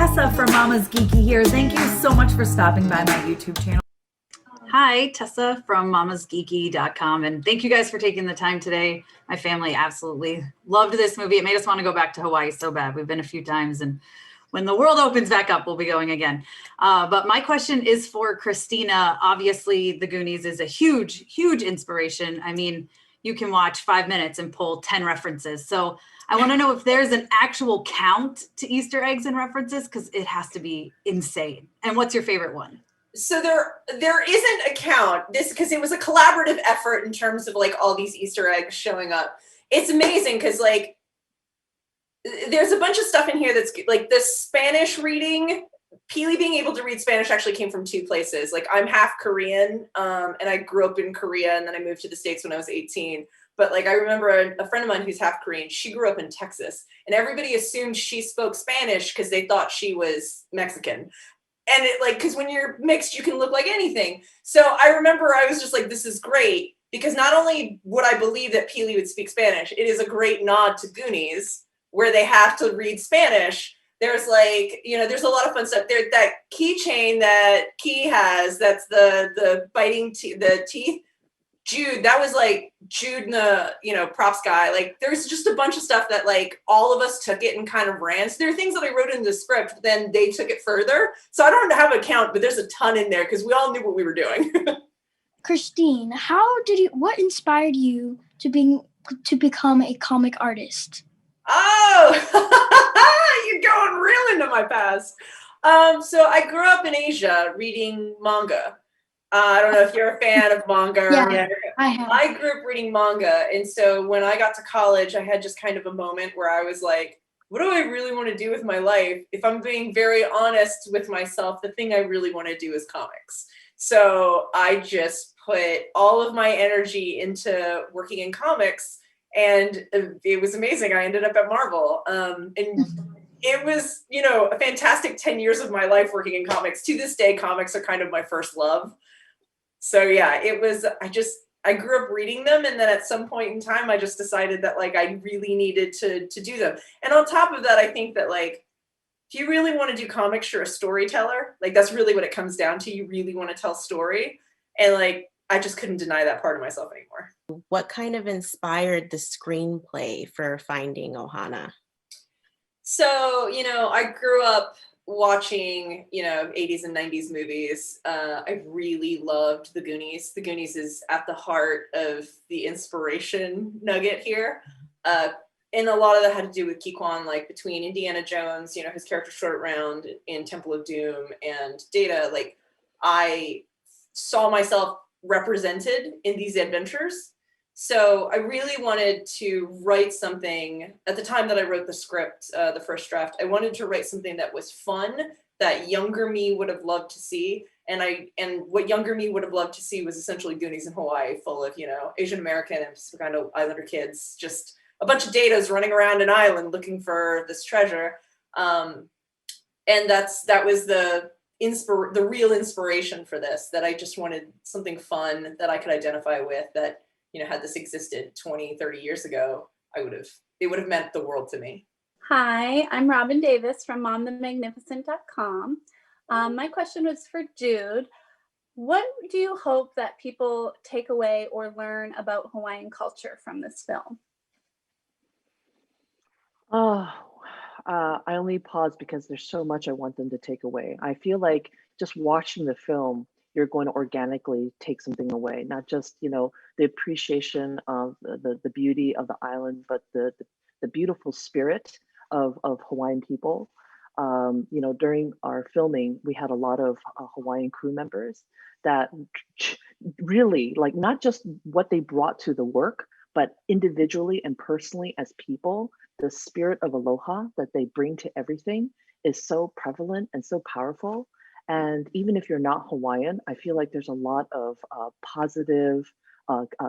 Tessa from Mama's Geeky here. Thank you so much for stopping by my YouTube channel. Hi, Tessa from mamasgeeky.com. And thank you guys for taking the time today. My family absolutely loved this movie. It made us want to go back to Hawaii so bad. We've been a few times, and when the world opens back up, we'll be going again. But my question is for Christina. Obviously, The Goonies is a huge, huge inspiration. I mean, you can watch 5 minutes and pull 10 references. So I want to know if there's an actual count to Easter eggs and references, because it has to be insane. And what's your favorite one? So there isn't a count, because it was a collaborative effort in terms of like all these Easter eggs showing up. It's amazing because like there's a bunch of stuff in here that's like the Spanish reading. Peely being able to read Spanish actually came from two places. Like I'm half Korean, and I grew up in Korea, and then I moved to the States when I was 18. But like I remember a friend of mine who's half Korean, she grew up in Texas, and everybody assumed she spoke Spanish because they thought she was Mexican. And it like, because when you're mixed, you can look like anything. So I remember I was just like, this is great, because not only would I believe that Peely would speak Spanish, it is a great nod to Goonies, where they have to read Spanish. There's like, you know, there's a lot of fun stuff. There, that keychain that Key has, that's the biting the teeth. Jude, that was like Jude, the, you know, props guy. Like there's just a bunch of stuff that like all of us took it and kind of ran. So there are things that I wrote in the script, but then they took it further. So I don't have a count, but there's a ton in there because we all knew what we were doing. Christine, what inspired you to become a comic artist? Oh, you're going real into my past. So I grew up in Asia reading manga. I don't know if you're a fan of manga. Yeah, I have. I grew up reading manga. And so when I got to college, I had just kind of a moment where I was like, what do I really want to do with my life? If I'm being very honest with myself, the thing I really want to do is comics. So I just put all of my energy into working in comics, and it was amazing. I ended up at Marvel. And it was, you know, a fantastic 10 years of my life working in comics. To this day, comics are kind of my first love. So yeah, it was, I grew up reading them. And then at some point in time, I just decided that like, I really needed to do them. And on top of that, I think that like, if you really want to do comics, you're a storyteller. Like that's really what it comes down to. You really want to tell story. And like, I just couldn't deny that part of myself anymore. What kind of inspired the screenplay for Finding Ohana? So, you know, I grew up watching, you know, 80s and 90s movies. I really loved The Goonies. The Goonies is at the heart of the inspiration nugget here. And a lot of that had to do with Keyquan, like between Indiana Jones, you know, his character Short Round in Temple of Doom, and Data. Like I saw myself represented in these adventures. So I really wanted to write something at the time that I wrote the script, the first draft. I wanted to write something that was fun, that younger me would have loved to see. And what younger me would have loved to see was essentially Goonies in Hawaii, full of, you know, Asian American and Pacific Islander kids, just a bunch of datas running around an island looking for this treasure. And that was the real inspiration for this, that I just wanted something fun that I could identify with, that, you know, had this existed 20, 30 years ago, it would have meant the world to me. Hi, I'm Robin Davis from momthemagnificent.com. My question was for Jude. What do you hope that people take away or learn about Hawaiian culture from this film? I only pause because there's so much I want them to take away. I feel like just watching the film, you're going to organically take something away, not just, you know, the appreciation of the beauty of the island, but the beautiful spirit of Hawaiian people. You know, during our filming, we had a lot of Hawaiian crew members that really, like, not just what they brought to the work, but individually and personally as people, the spirit of aloha that they bring to everything is so prevalent and so powerful. And even if you're not Hawaiian, I feel like there's a lot of positive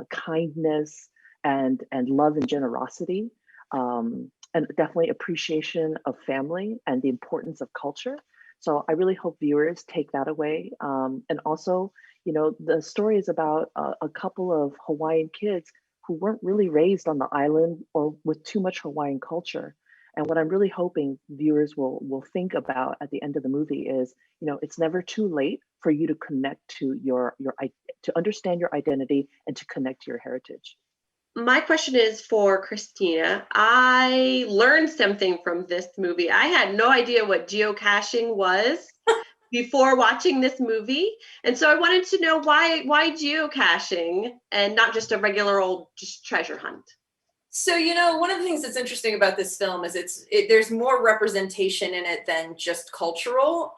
kindness and love and generosity, and definitely appreciation of family and the importance of culture. So I really hope viewers take that away. And also, you know, the story is about a couple of Hawaiian kids who weren't really raised on the island or with too much Hawaiian culture. And what I'm really hoping viewers will think about at the end of the movie is, it's never too late for you to connect to to understand your identity and to connect to your heritage. My question is for Christina. I learned something from this movie. I had no idea what geocaching was before watching this movie. And so I wanted to know why geocaching and not just a regular old just treasure hunt. So, one of the things that's interesting about this film is there's more representation in it than just cultural.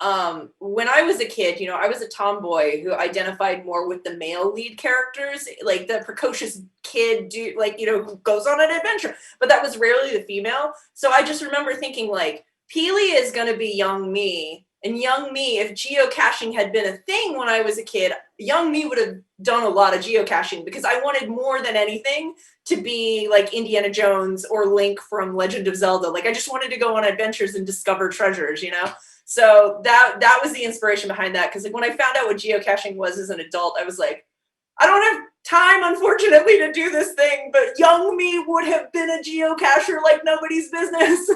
When I was a kid, I was a tomboy who identified more with the male lead characters, like the precocious kid, who goes on an adventure, but that was rarely the female. So I just remember thinking like, Peely is going to be young me. And young me, if geocaching had been a thing when I was a kid, young me would have done a lot of geocaching because I wanted more than anything to be like Indiana Jones or Link from Legend of Zelda. Like I just wanted to go on adventures and discover treasures, So that was the inspiration behind that. Because like when I found out what geocaching was as an adult, I was like, I don't have time, unfortunately, to do this thing, but young me would have been a geocacher like nobody's business.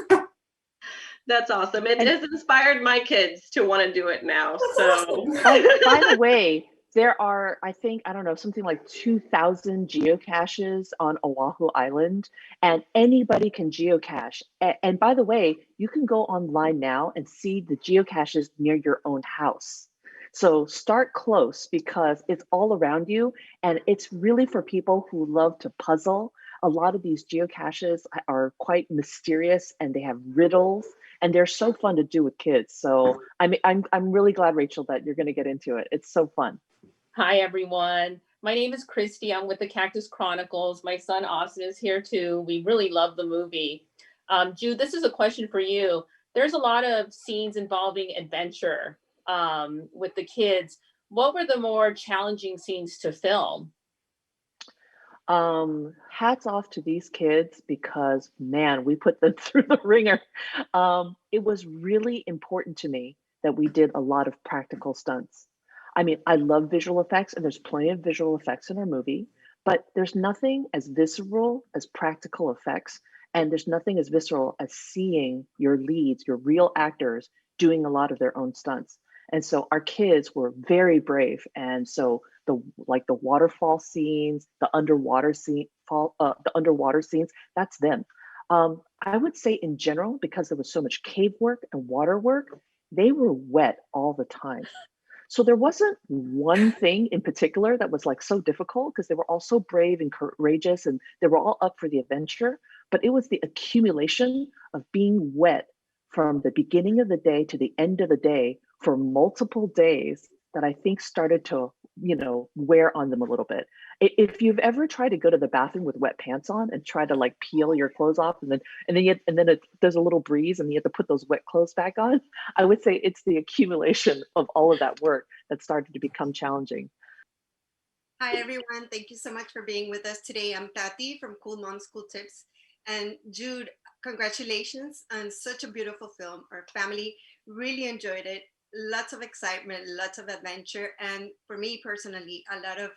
That's awesome. It has inspired my kids to want to do it now. So, by the way, there are, I think, I don't know, something like 2,000 geocaches on Oahu Island, and anybody can geocache. And by the way, you can go online now and see the geocaches near your own house. So start close because it's all around you, and it's really for people who love to puzzle. A lot of these geocaches are quite mysterious and they have riddles. And they're so fun to do with kids. So I'm really glad, Rachel, that you're going to get into it. It's so fun. Hi, everyone. My name is Christy. I'm with the Cactus Chronicles. My son Austin is here too. We really love the movie. Jude, this is a question for you. There's a lot of scenes involving adventure with the kids. What were the more challenging scenes to film? Hats off to these kids because, man, we put them through the ringer. It was really important to me that we did a lot of practical stunts. I mean, I love visual effects and there's plenty of visual effects in our movie, but there's nothing as visceral as practical effects. And there's nothing as visceral as seeing your leads, your real actors doing a lot of their own stunts. And so our kids were very brave. And so the waterfall scenes, the underwater scenes, that's them. I would say in general, because there was so much cave work and water work, they were wet all the time. So there wasn't one thing in particular that was like so difficult because they were all so brave and courageous and they were all up for the adventure. But it was the accumulation of being wet from the beginning of the day to the end of the day for multiple days that I think started to, wear on them a little bit. If you've ever tried to go to the bathroom with wet pants on and try to like peel your clothes off and then there's a little breeze and you have to put those wet clothes back on, I would say it's the accumulation of all of that work that started to become challenging. Hi everyone, thank you so much for being with us today. I'm Tati from Cool Mom School Tips. And Jude, congratulations on such a beautiful film. Our family really enjoyed it. Lots of excitement, lots of adventure, and for me personally, a lot of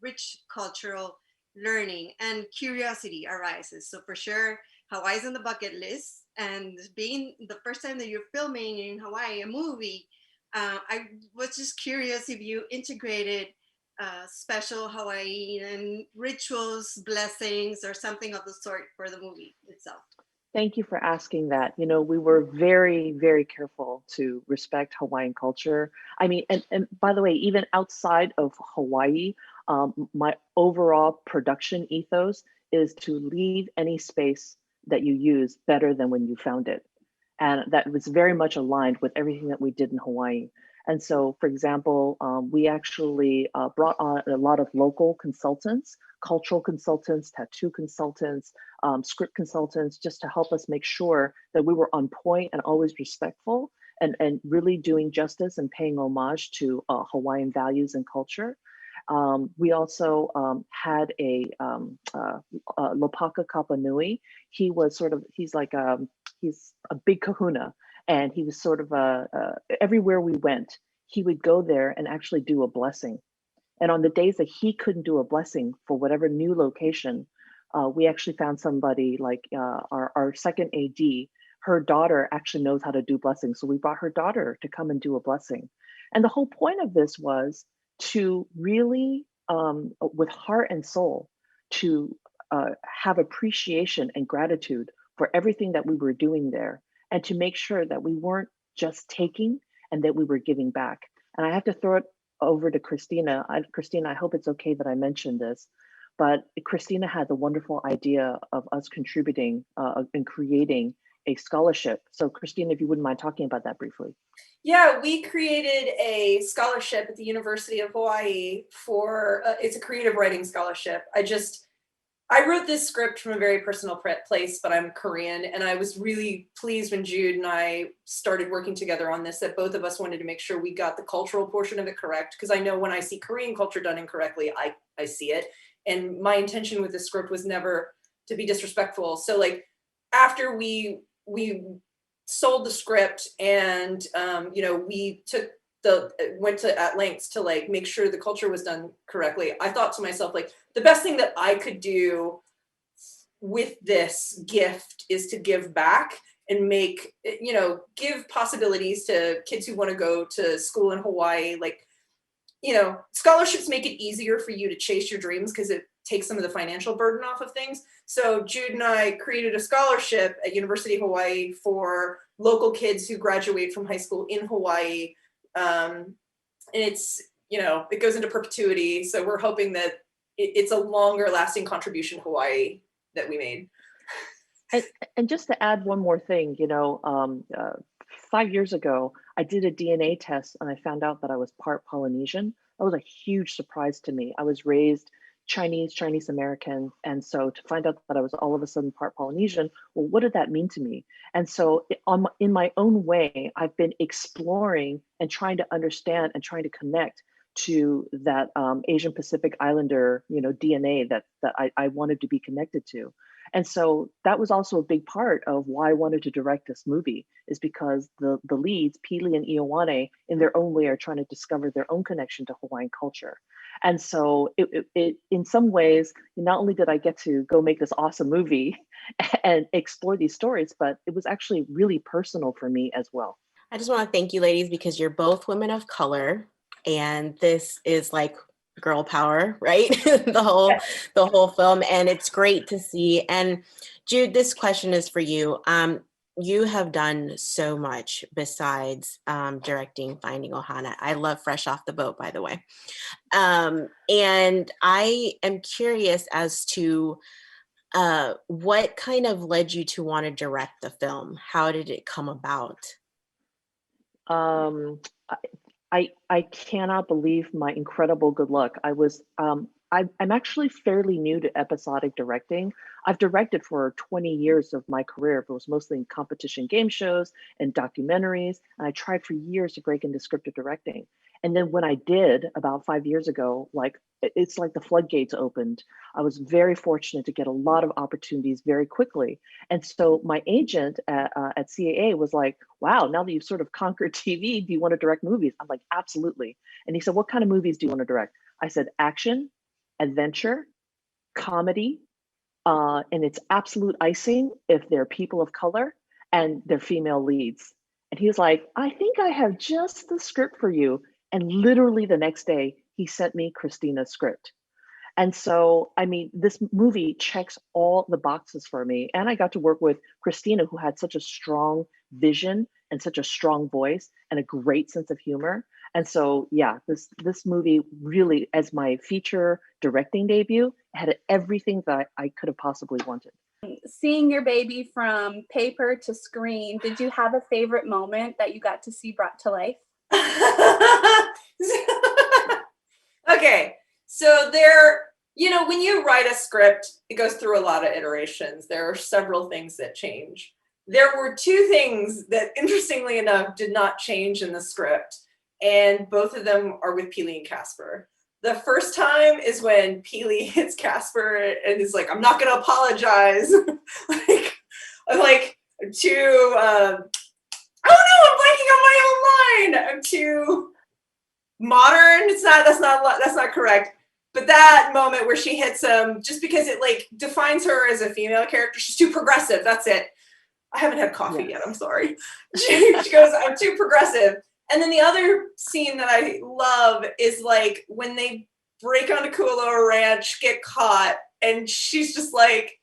rich cultural learning and curiosity arises. So for sure, Hawaii's on the bucket list, and being the first time that you're filming in Hawaii a movie, I was just curious if you integrated special Hawaiian rituals, blessings, or something of the sort for the movie itself. Thank you for asking that. We were very, very careful to respect Hawaiian culture. I mean, and by the way, even outside of Hawaii, my overall production ethos is to leave any space that you use better than when you found it. And that was very much aligned with everything that we did in Hawaii. And so, for example, we actually brought on a lot of local consultants, cultural consultants, tattoo consultants, script consultants, just to help us make sure that we were on point and always respectful and really doing justice and paying homage to Hawaiian values and culture. We also had a Lopaka Kapanui. He's a big kahuna. And he was sort of everywhere we went, he would go there and actually do a blessing. And on the days that he couldn't do a blessing for whatever new location, we actually found somebody like our second AD. Her daughter actually knows how to do blessings, so we brought her daughter to come and do a blessing. And the whole point of this was to really, with heart and soul, to have appreciation and gratitude for everything that we were doing there, and to make sure that we weren't just taking and that we were giving back. And I have to throw it over to Christina. Christina, I hope it's okay that I mentioned this, but Christina had the wonderful idea of us contributing and creating a scholarship. So Christina, if you wouldn't mind talking about that briefly. Yeah, we created a scholarship at the University of Hawaii for, it's a creative writing scholarship. I wrote this script from a very personal place, but I'm Korean, and I was really pleased when Jude and I started working together on this, that both of us wanted to make sure we got the cultural portion of it correct, because I know when I see Korean culture done incorrectly, I see it. And my intention with this script was never to be disrespectful. So like after we sold the script and we went to at lengths to like make sure the culture was done correctly, I thought to myself, like, the best thing that I could do with this gift is to give back and make, give possibilities to kids who want to go to school in Hawaii. Like, scholarships make it easier for you to chase your dreams because it takes some of the financial burden off of things. So Jude and I created a scholarship at University of Hawaii for local kids who graduate from high school in Hawaii. And it's, it goes into perpetuity. So we're hoping that it's a longer lasting contribution to Hawaii that we made. And just to add one more thing, 5 years ago, I did a DNA test and I found out that I was part Polynesian. That was a huge surprise to me. I was raised Chinese American. And so to find out that I was all of a sudden part Polynesian, well, what did that mean to me? And so in my own way, I've been exploring and trying to understand and trying to connect to that Asian Pacific Islander, DNA that I wanted to be connected to. And so that was also a big part of why I wanted to direct this movie, is because the leads, Pili and Ioane, in their own way are trying to discover their own connection to Hawaiian culture. And so it in some ways, not only did I get to go make this awesome movie and explore these stories, but it was actually really personal for me as well. I just want to thank you, ladies, because you're both women of color, and this is like girl power, right? the whole film, and it's great to see. And Jude, this question is for you. You have done so much besides directing Finding Ohana. I love Fresh Off the Boat, by the way. And I am curious as to what kind of led you to want to direct the film? How did it come about? I cannot believe my incredible good luck. I'm actually fairly new to episodic directing. I've directed for 20 years of my career, but it was mostly in competition game shows and documentaries. And I tried for years to break into scripted directing. And then when I did about 5 years ago, it's like the floodgates opened. I was very fortunate to get a lot of opportunities very quickly. And so my agent at CAA was like, wow, now that you've sort of conquered TV, do you want to direct movies? I'm like, absolutely. And he said, what kind of movies do you want to direct? I said, action, adventure, comedy, and it's absolute icing if they're people of color and they're female leads. And he was like, I think I have just the script for you. And literally the next day, he sent me Christina's script. And so, I mean, this movie checks all the boxes for me. And I got to work with Christina, who had such a strong vision and such a strong voice and a great sense of humor. And so, yeah, this movie really, as my feature directing debut, had everything that I could have possibly wanted. Seeing your baby from paper to screen, did you have a favorite moment that you got to see brought to life? Okay, so when you write a script, it goes through a lot of iterations. There are several things that change. There were two things that, interestingly enough, did not change in the script, and both of them are with Pili and Casper. The first time is when Pili hits Casper and is like, I'm not going to apologize. I'm too, oh no, I'm blanking on my own line. I'm too modern. That's not correct. But that moment where she hits him, just because it like defines her as a female character, she's too progressive. That's it. I haven't had coffee yet. I'm sorry. She goes, I'm too progressive. And then the other scene that I love is like when they break onto Kualoa Ranch, get caught, and she's just like,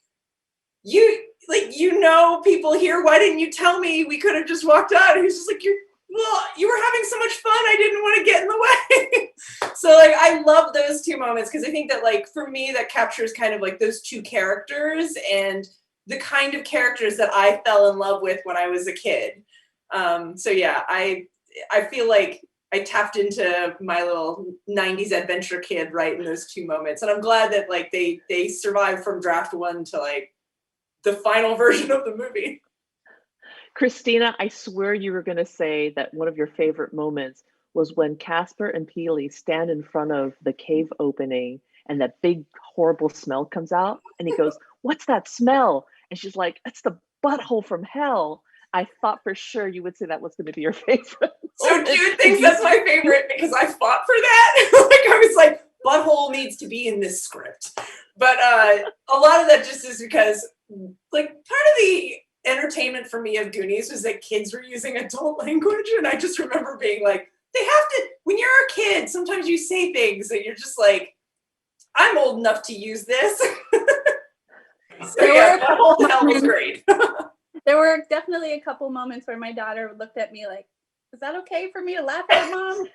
you know people here, why didn't you tell me? We could have just walked out. And he's just like, you were having so much fun, I didn't want to get in the way. So like I love those two moments because I think that like for me that captures kind of like those two characters and the kind of characters that I fell in love with when I was a kid. So yeah, I feel like I tapped into my little 90s adventure kid right in those two moments. And I'm glad that like they survived from draft one to like the final version of the movie. Christina, I swear you were going to say that one of your favorite moments was when Casper and Peely stand in front of the cave opening and that big horrible smell comes out and he goes, "What's that smell?" And she's like, "It's the butthole from hell." I thought for sure you would say that was going to be your favorite. So Jude thinks that's my favorite because I fought for that. Like I was like, butthole needs to be in this script. But a lot of that just is because like part of the entertainment for me of Goonies was that kids were using adult language. And I just remember being like, they have to, when you're a kid, sometimes you say things that you're just like, I'm old enough to use this. So yeah, butthole hell was great. There were definitely a couple moments where my daughter looked at me like, is that okay for me to laugh at, Mom?